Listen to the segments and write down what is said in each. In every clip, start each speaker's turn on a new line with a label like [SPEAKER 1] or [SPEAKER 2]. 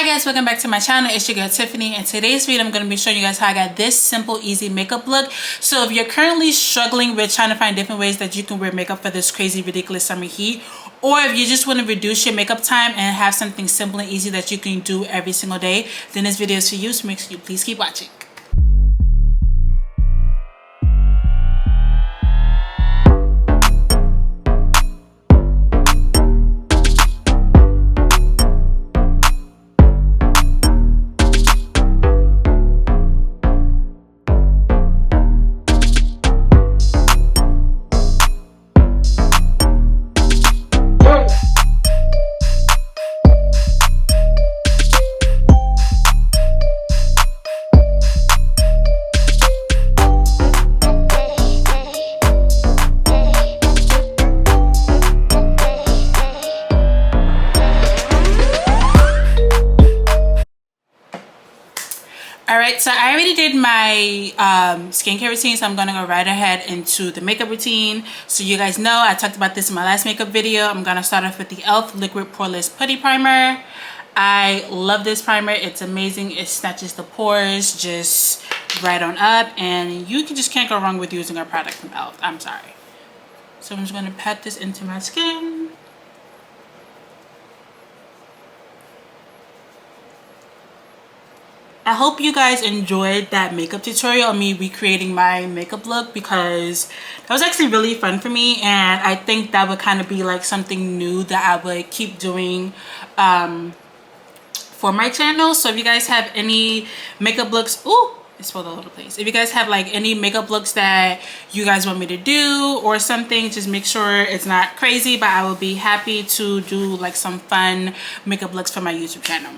[SPEAKER 1] Hi guys, welcome back to my channel. It's your girl Tiffany, and today's video I'm going to be showing you guys how I got this simple easy makeup look. So if you're currently struggling with trying to find different ways that you can wear makeup for this crazy ridiculous summer heat, or if you just want to reduce your makeup time and have something simple and easy that you can do every single day, then this video is for you, so make sure you please keep watching. Alright, so I already did my skincare routine, so I'm going to go right ahead into the makeup routine. So you guys know, I talked about this in my last makeup video. I'm going to start off with the e.l.f. Liquid Poreless Putty Primer. I love this primer. It's amazing. It snatches the pores just right on up, and you just can't go wrong with using a product from e.l.f. I'm sorry. So I'm just going to pat this into my skin. I hope you guys enjoyed that makeup tutorial on me recreating my makeup look, because that was actually really fun for me, and I think that would kind of be like something new that I would keep doing for my channel. So if you guys have any makeup looks, ooh, it spilled all over the place. If you guys have like any makeup looks that you guys want me to do or something, just make sure it's not crazy, but I will be happy to do like some fun makeup looks for my YouTube channel.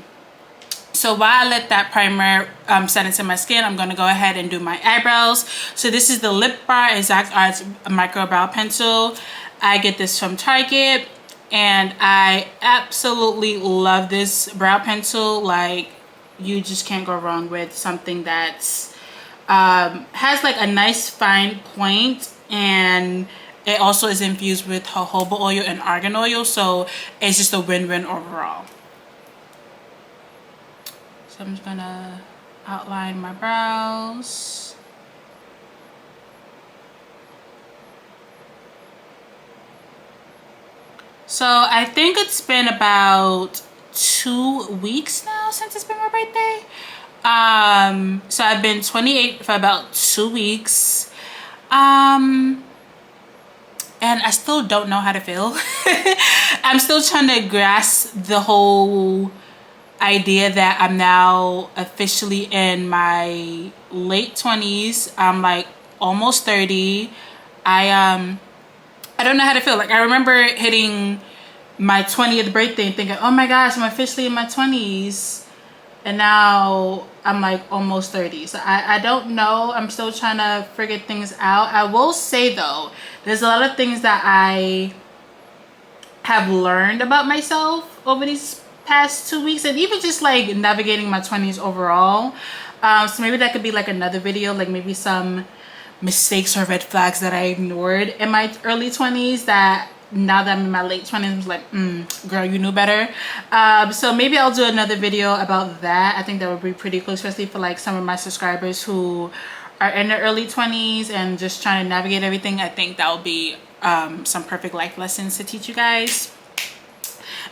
[SPEAKER 1] So while I let that primer set into my skin, I'm going to go ahead and do my eyebrows. So this is the Lip Bar Exact Arts Micro Brow Pencil. I get this from Target, and I absolutely love this brow pencil. Like, you just can't go wrong with something that's has like a nice fine point, and it also is infused with jojoba oil and argan oil, so it's just a win-win overall. So I'm just gonna outline my brows. So I think it's been about 2 weeks now since it's been my birthday. So I've been 28 for about 2 weeks. And I still don't know how to feel. I'm still trying to grasp the whole idea that I'm now officially in my late 20s. I'm like almost 30. I don't know how to feel. Like, I remember hitting my 20th birthday and thinking, oh my gosh, I'm officially in my 20s, and now I'm like almost 30. So I don't know. I'm still trying to figure things out. I will say though, there's a lot of things that I have learned about myself over these past 2 weeks, and even just like navigating my 20s overall. So maybe that could be like another video, like maybe some mistakes or red flags that I ignored in my early 20s that now that I'm in my late 20s, I was like, girl, you knew better. So maybe I'll do another video about that. I think that would be pretty cool, especially for like some of my subscribers who are in their early 20s and just trying to navigate everything. I think that will be some perfect life lessons to teach you guys.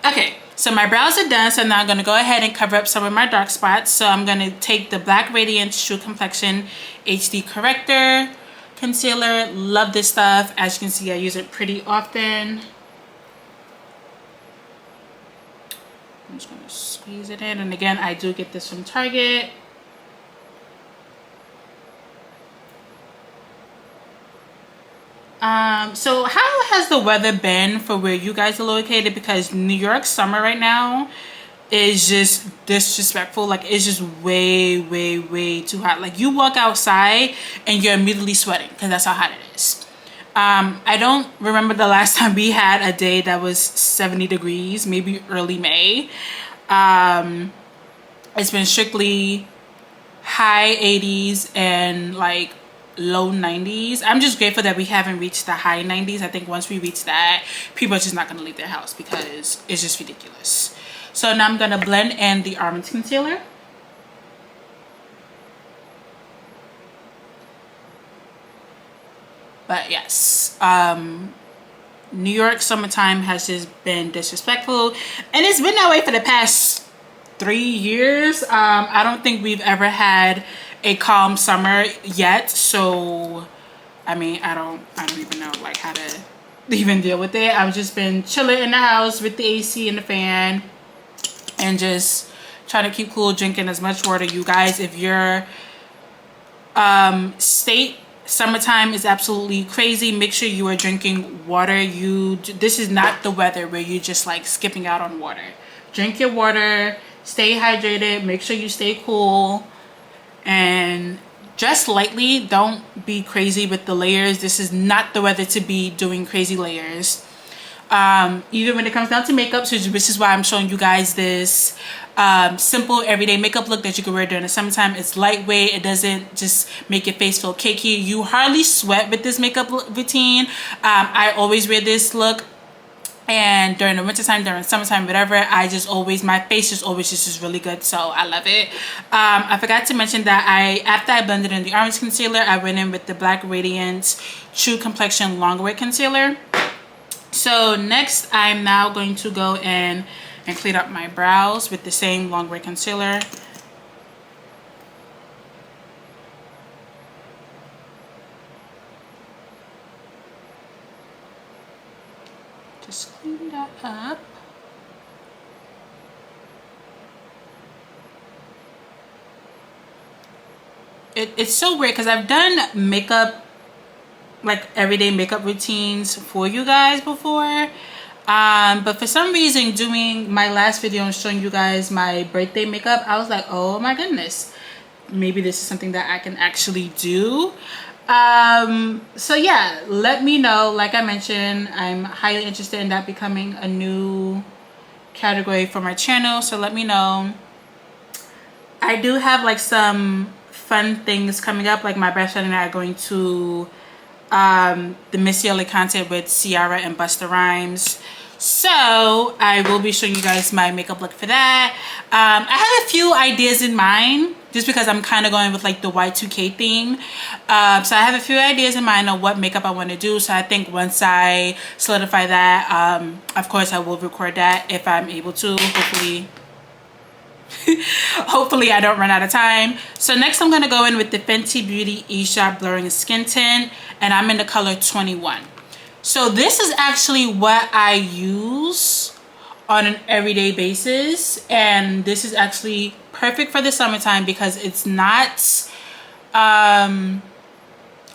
[SPEAKER 1] Okay, so my brows are done, so now I'm going to go ahead and cover up some of my dark spots. So I'm going to take the Black Raddiance True Complexion HD Corrector Concealer. Love this stuff. As you can see, I use it pretty often. I'm just going to squeeze it in. And again, I do get this from Target. So how has the weather been for where you guys are located? Because New York summer right now is just disrespectful. Like, it's just way too hot. Like, you walk outside and you're immediately sweating because that's how hot it is. I don't remember the last time we had a day that was 70 degrees, maybe early May. It's been strictly high 80s and like low 90s. I'm just grateful that we haven't reached the high 90s. I think once we reach that, people are just not going to leave their house because it's just ridiculous. So now I'm gonna blend in the Almond concealer. But yes, New York summertime has just been disrespectful, and it's been that way for the past 3 years. I don't think we've ever had a calm summer yet, so I mean, I don't even know like how to even deal with it. I've just been chilling in the house with the AC and the fan and just trying to keep cool, drinking as much water. You guys, if your state summertime is absolutely crazy, make sure you are drinking water. This is not the weather where you just like skipping out on water. Drink your water, stay hydrated, make sure you stay cool, and dress lightly. Don't be crazy with the layers. This is not the weather to be doing crazy layers. Even when it comes down to makeup, so this is why I'm showing you guys this simple everyday makeup look that you can wear during the summertime. It's lightweight. It doesn't just make your face feel cakey. You hardly sweat with this makeup routine. I always wear this look, and during the wintertime, during summertime, whatever, my face just always just really good, so I love it. I forgot to mention that after I blended in the orange concealer, I went in with the black Raddiance True Complexion Longwear concealer. So next, I'm now going to go in and clean up my brows with the same Longwear concealer. Just clean that up. It's so weird because I've done makeup, like everyday makeup routines for you guys before, but for some reason doing my last video and showing you guys my birthday makeup, I was like, oh my goodness, maybe this is something that I can actually do. So yeah, let me know. Like I mentioned, I'm highly interested in that becoming a new category for my channel, so let me know. I do have like some fun things coming up, like my best friend and I are going to the Miss Yellow content with Ciara and Busta Rhymes, so I will be showing you guys my makeup look for that. I have a few ideas in mind just because I'm kind of going with like the Y2K theme, so I have a few ideas in mind on what makeup I want to do. So I think once I solidify that, of course I will record that if I'm able to, hopefully. Hopefully I don't run out of time. So next I'm going to go in with the Fenty Beauty eShop Blurring Skin Tint, and I'm in the color 21. So this is actually what I use on an everyday basis, and this is actually perfect for the summertime because it's not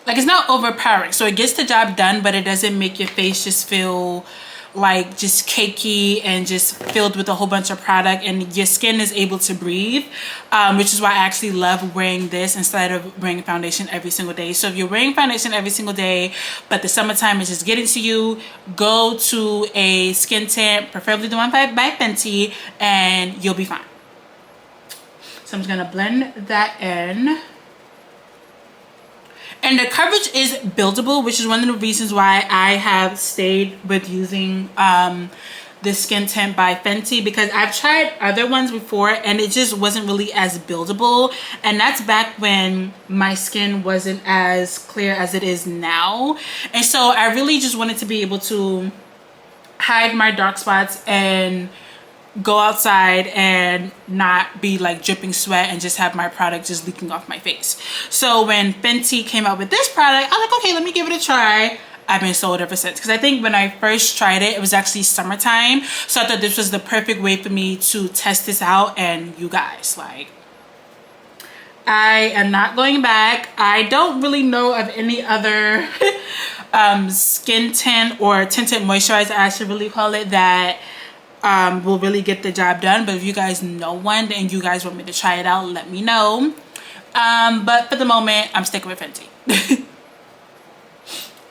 [SPEAKER 1] it's not overpowering, so it gets the job done, but it doesn't make your face just feel like just cakey and just filled with a whole bunch of product, and your skin is able to breathe, which is why I actually love wearing this instead of wearing foundation every single day. So if you're wearing foundation every single day but the summertime is just getting to you, go to a skin tint, preferably the one by Fenty, and you'll be fine. So I'm just gonna blend that in. And the coverage is buildable, which is one of the reasons why I have stayed with using this skin tint by Fenty, because I've tried other ones before and it just wasn't really as buildable, and that's back when my skin wasn't as clear as it is now. And so I really just wanted to be able to hide my dark spots and go outside and not be like dripping sweat and just have my product just leaking off my face. So when Fenty came out with this product, I was like, okay, let me give it a try. I've been sold ever since, because I think when I first tried it, it was actually summertime, so I thought this was the perfect way for me to test this out. And you guys, like, I am not going back. I don't really know of any other skin tint or tinted moisturizer, I should really call it, that will really get the job done. But if you guys know one and you guys want me to try it out, let me know. But for the moment, I'm sticking with Fenty.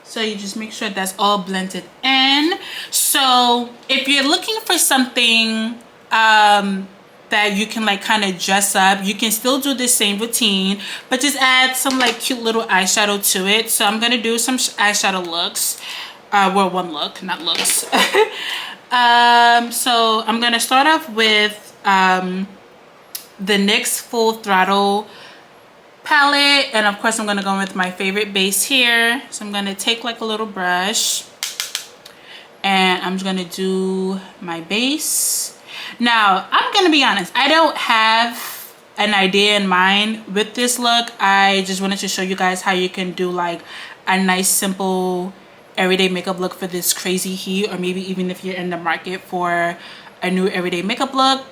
[SPEAKER 1] So you just make sure that's all blended in. So if you're looking for something that you can like kind of dress up, you can still do the same routine, but just add some like cute little eyeshadow to it. So I'm gonna do some eyeshadow looks. Well, one look, not looks. So I'm gonna start off with the NYX Full Throttle palette, and of course I'm gonna go with my favorite base here. So I'm gonna take like a little brush and I'm just gonna do my base. Now I'm gonna be honest, I don't have an idea in mind with this look. I just wanted to show you guys how you can do like a nice simple everyday makeup look for this crazy heat, or maybe even if you're in the market for a new everyday makeup look.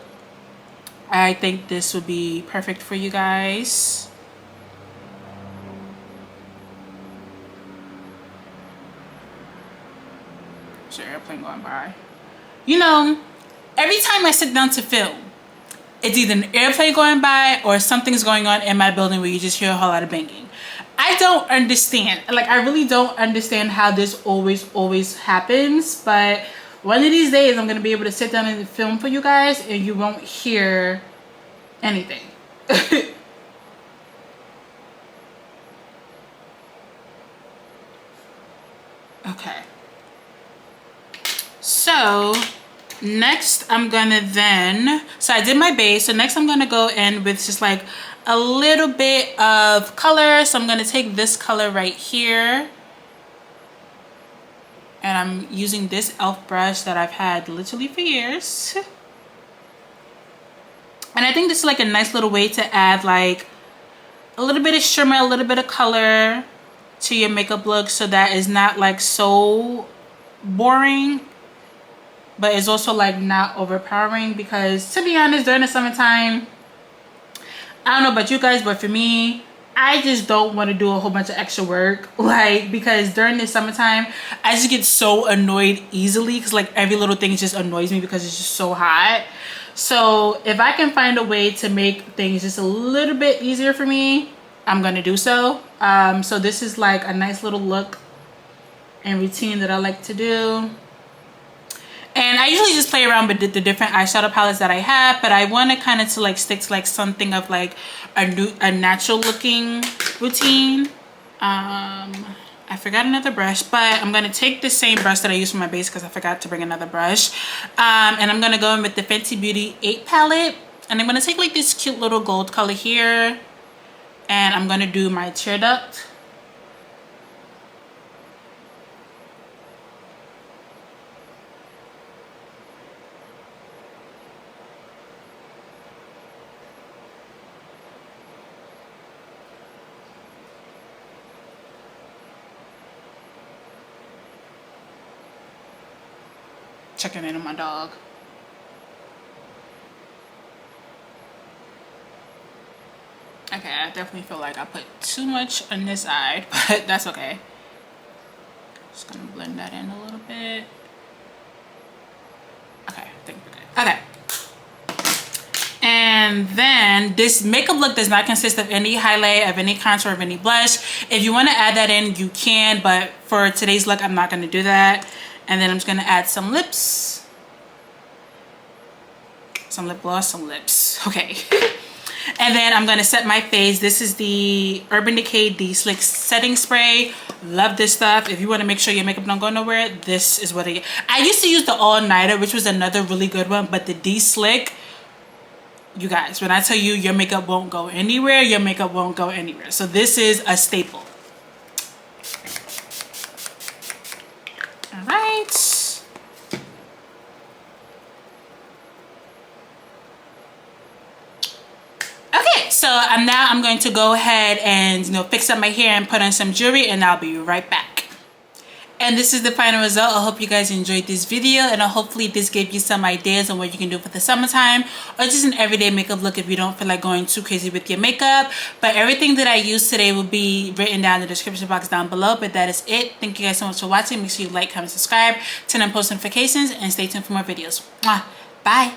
[SPEAKER 1] I think this would be perfect for you guys. There's an airplane going by. You know, every time I sit down to film, it's either an airplane going by or something's going on in my building where you just hear a whole lot of banging. I don't understand. Like, I really don't understand how this always happens. But one of these days, I'm going to be able to sit down and film for you guys and you won't hear anything. Okay. So next I'm gonna so I did my base, so next I'm gonna go in with just like a little bit of color. So I'm gonna take this color right here, and I'm using this e.l.f. brush that I've had literally for years. And I think this is like a nice little way to add like a little bit of shimmer, a little bit of color to your makeup look, so that is not like so boring, but it's also like not overpowering. Because to be honest, during the summertime, I don't know about you guys, but for me, I just don't want to do a whole bunch of extra work, like, because during the summertime I just get so annoyed easily, because like every little thing just annoys me because it's just so hot. So if I can find a way to make things just a little bit easier for me, I'm gonna do so. So this is like a nice little look and routine that I like to do. And I usually just play around with the different eyeshadow palettes that I have, but I want to kind of like stick to like something of like a natural looking routine. I forgot another brush, but I'm going to take the same brush that I used for my base because I forgot to bring another brush. And I'm going to go in with the Fenty Beauty 8 palette, and I'm going to take like this cute little gold color here, and I'm going to do my tear duct. Checking in on my dog. Okay, I definitely feel like I put too much on this side, but that's okay. Just gonna blend that in a little bit. Okay, I think we're good. Okay. And then this makeup look does not consist of any highlight, of any contour, of any blush. If you want to add that in, you can, but for today's look, I'm not going to do that. And then I'm just going to add some lips, some lip gloss, some lips. Okay. And then I'm going to set my face. This is the Urban Decay De-Slick Setting Spray. Love this stuff. If you want to make sure your makeup don't go nowhere, this is what I used to use the All Nighter, which was another really good one, but the De-Slick, you guys, when I tell you your makeup won't go anywhere, your makeup won't go anywhere. So this is a staple. All right. Okay, so I'm going to go ahead and fix up my hair and put on some jewelry, and I'll be right back. And this is the final result. I hope you guys enjoyed this video, and hopefully this gave you some ideas on what you can do for the summertime, or just an everyday makeup look if you don't feel like going too crazy with your makeup. But everything that I used today will be written down in the description box down below. But that is it. Thank you guys so much for watching. Make sure you like, comment, subscribe, turn on post notifications, and stay tuned for more videos. Mwah. Bye.